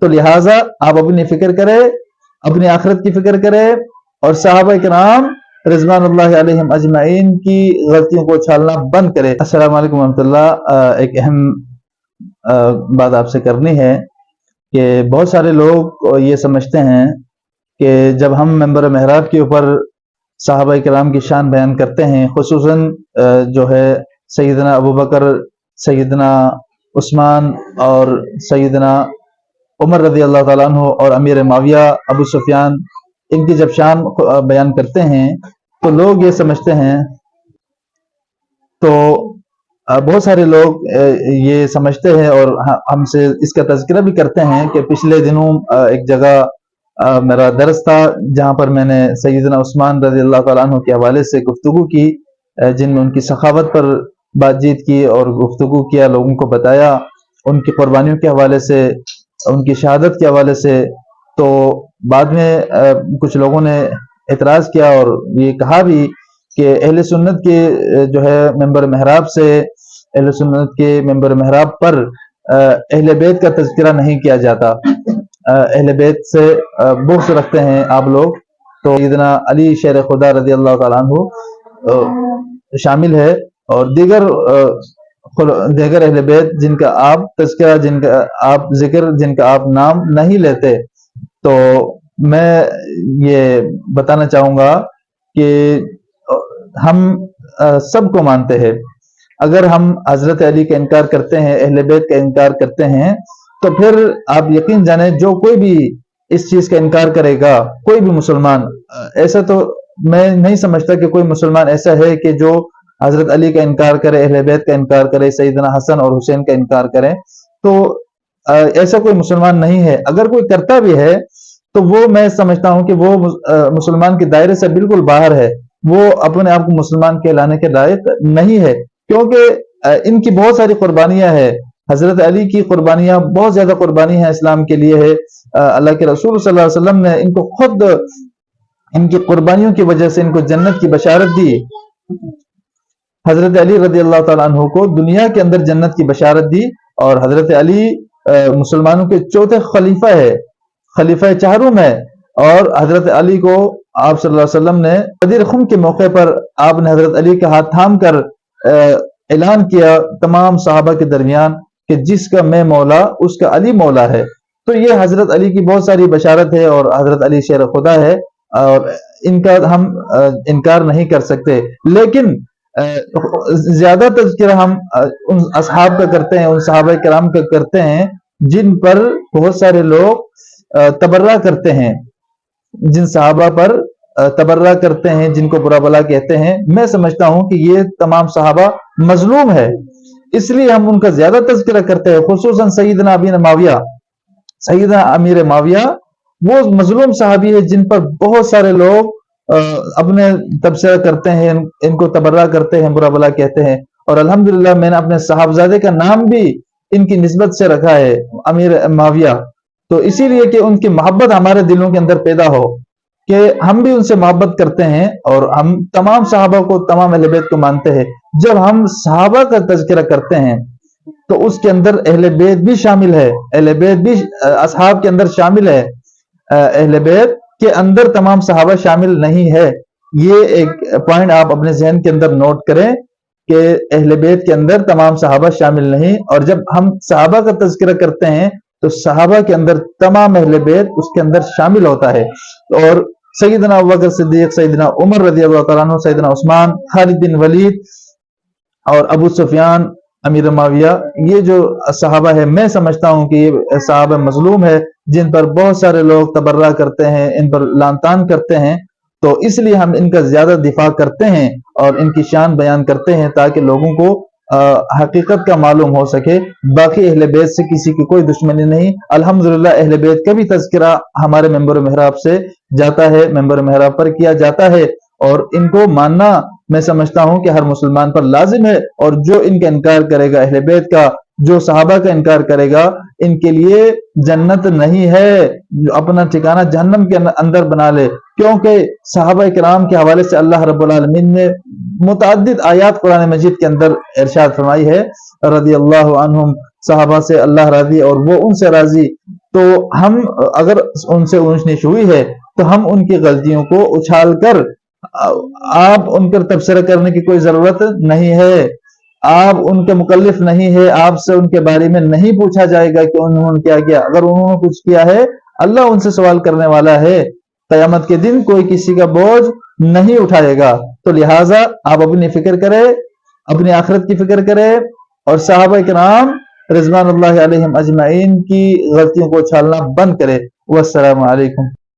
تو لہٰذا آپ اپنی فکر کریں، اپنی آخرت کی فکر کریں، اور صحابہ کرام رضوان اللہ علیہم اجمعین کی غلطیوں کو چھالنا بند کرے۔ السلام علیکم ورحمۃ اللہ۔ ایک اہم بات آپ سے کرنی ہے کہ بہت سارے لوگ یہ سمجھتے ہیں کہ جب ہم ممبر محراب کے اوپر صحابہ کرام کی شان بیان کرتے ہیں، خصوصاً جو ہے سیدنا ابوبکر، سیدنا عثمان اور سیدنا عمر رضی اللہ تعالیٰ عنہ اور امیر معاویہ ابو سفیان، ان کی جب شان بیان کرتے ہیں تو لوگ یہ سمجھتے ہیں، تو بہت سارے لوگ یہ سمجھتے ہیں اور ہم سے اس کا تذکرہ بھی کرتے ہیں کہ پچھلے دنوں ایک جگہ میرا درس تھا جہاں پر میں نے سیدنا عثمان رضی اللہ تعالیٰ عنہ کے حوالے سے گفتگو کی، جن میں ان کی سخاوت پر بات چیت کی اور گفتگو کیا، لوگوں کو بتایا ان کی قربانیوں کے حوالے سے، ان کی شہادت کے حوالے سے۔ تو بعد میں کچھ لوگوں نے اعتراض کیا اور یہ کہا بھی کہ اہل سنت کے جو ہے ممبر محراب سے، اہل سنت کے ممبر محراب پر اہل بیت کا تذکرہ نہیں کیا جاتا، اہل بیت سے بغض رکھتے ہیں آپ لوگ۔ تو سیدنا علی شیر خدا رضی اللہ تعالیٰ عنہ شامل ہے اور دیگر اہل بیت جن کا آپ تذکرہ، جن کا آپ ذکر، جن کا آپ نام نہیں لیتے۔ تو میں یہ بتانا چاہوں گا کہ ہم سب کو مانتے ہیں، اگر ہم حضرت علی کا انکار کرتے ہیں، اہل بیت کا انکار کرتے ہیں، تو پھر آپ یقین جانیں جو کوئی بھی اس چیز کا انکار کرے گا، کوئی بھی مسلمان، ایسا تو میں نہیں سمجھتا کہ کوئی مسلمان ایسا ہے کہ جو حضرت علی کا انکار کرے، اہل بیت کا انکار کرے، سیدنا حسن اور حسین کا انکار کرے، تو ایسا کوئی مسلمان نہیں ہے۔ اگر کوئی کرتا بھی ہے تو وہ میں سمجھتا ہوں کہ وہ مسلمان کے دائرے سے بالکل باہر ہے، وہ اپنے آپ کو مسلمان کہلانے کے لائق نہیں ہے، کیونکہ ان کی بہت ساری قربانیاں ہیں، حضرت علی کی قربانیاں بہت زیادہ قربانی ہیں اسلام کے لیے ہے۔ اللہ کے رسول صلی اللہ علیہ وسلم نے ان کو خود ان کی قربانیوں کی وجہ سے ان کو جنت کی بشارت دی۔ حضرت علی رضی اللہ تعالیٰ عنہ کو دنیا کے اندر جنت کی بشارت دی، اور حضرت علی مسلمانوں کے چوتھے خلیفہ ہے، خلیفہ چہارم ہے، اور حضرت علی کو آپ صلی اللہ علیہ وسلم نے غدیر خم کے موقع پر آپ نے حضرت علی کا ہاتھ تھام کر اعلان کیا تمام صحابہ کے درمیان کہ جس کا میں مولا اس کا علی مولا ہے۔ تو یہ حضرت علی کی بہت ساری بشارت ہے، اور حضرت علی شیر خدا ہے، اور ان کا ہم انکار نہیں کر سکتے، لیکن زیادہ تذکرہ ہم ان اصحاب کا کرتے ہیں، ان صحابہ کرام کا کرتے ہیں جن پر بہت سارے لوگ تبرہ کرتے ہیں، جن صحابہ پر تبرہ کرتے ہیں، جن کو برا بلا کہتے ہیں۔ میں سمجھتا ہوں کہ یہ تمام صحابہ مظلوم ہے، اس لیے ہم ان کا زیادہ تذکرہ کرتے ہیں، خصوصاً سیدنا معاویہ، سیدنا امیر معاویہ وہ مظلوم صحابی ہے جن پر بہت سارے لوگ اپنے تبصرہ کرتے ہیں، ان کو تبرہ کرتے ہیں، برا بلا کہتے ہیں، اور الحمدللہ میں نے اپنے صاحبزادے کا نام بھی ان کی نسبت سے رکھا ہے، امیر معاویہ، تو اسی لیے کہ ان کی محبت ہمارے دلوں کے اندر پیدا ہو، کہ ہم بھی ان سے محبت کرتے ہیں، اور ہم تمام صحابہ کو، تمام اہل بیت کو مانتے ہیں۔ جب ہم صحابہ کا تذکرہ کرتے ہیں تو اس کے اندر اہل بیت بھی شامل ہے، اہل بیت بھی اصحاب کے اندر شامل ہے، اہل بیت کے اندر تمام صحابہ شامل نہیں ہے۔ یہ ایک پوائنٹ آپ اپنے ذہن کے اندر نوٹ کریں کہ اہل بیت کے اندر تمام صحابہ شامل نہیں، اور جب ہم صحابہ کا تذکرہ کرتے ہیں تو صحابہ کے اندر تمام اہل بیت اس کے اندر شامل ہوتا ہے۔ اور سیدنا ابوبکر صدیق، سیدنا عمر رضی اللہ تعالیٰ عنہ، سیدنا عثمان، خالد بن ولید اور ابو سفیان، امیر معاویہ، یہ جو صحابہ ہے، میں سمجھتا ہوں کہ یہ صحابہ مظلوم ہے جن پر بہت سارے لوگ تبرہ کرتے ہیں، ان پر لعن طعن کرتے ہیں، تو اس لیے ہم ان کا زیادہ دفاع کرتے ہیں اور ان کی شان بیان کرتے ہیں تاکہ لوگوں کو حقیقت کا معلوم ہو سکے۔ باقی اہل بیت سے کسی کی کوئی دشمنی نہیں، الحمدللہ اہل بیت کا بھی تذکرہ ہمارے ممبر محراب سے جاتا ہے، ممبر محراب پر کیا جاتا ہے، اور ان کو ماننا میں سمجھتا ہوں کہ ہر مسلمان پر لازم ہے، اور جو ان کا انکار کرے گا اہل بیت کا، جو صحابہ کا انکار کرے گا ان کے لیے جنت نہیں ہے، جو اپنا ٹھکانہ جہنم کے اندر بنا لے، کیونکہ صحابہ کرام کے حوالے سے اللہ رب العالمین نے متعدد آیات قرآن مجید کے اندر ارشاد فرمائی ہے، رضی اللہ عنہم، صحابہ سے اللہ راضی اور وہ ان سے راضی۔ تو ہم اگر ان سے اونچ نیچ ہوئی ہے تو ہم ان کی غلطیوں کو اچھال کر، آپ ان پر تبصرہ کرنے کی کوئی ضرورت نہیں ہے، آپ ان کے مکلف نہیں ہے، آپ سے ان کے بارے میں نہیں پوچھا جائے گا کہ انہوں نے کیا کیا، اگر انہوں نے کچھ کیا ہے اللہ ان سے سوال کرنے والا ہے، قیامت کے دن کوئی کسی کا بوجھ نہیں اٹھائے گا۔ تو لہٰذا آپ اپنی فکر کریں، اپنی آخرت کی فکر کریں، اور صحابہ کرام رضوان اللہ علیہم اجمعین کی غلطیوں کو چھالنا بند کرے۔ والسلام علیکم۔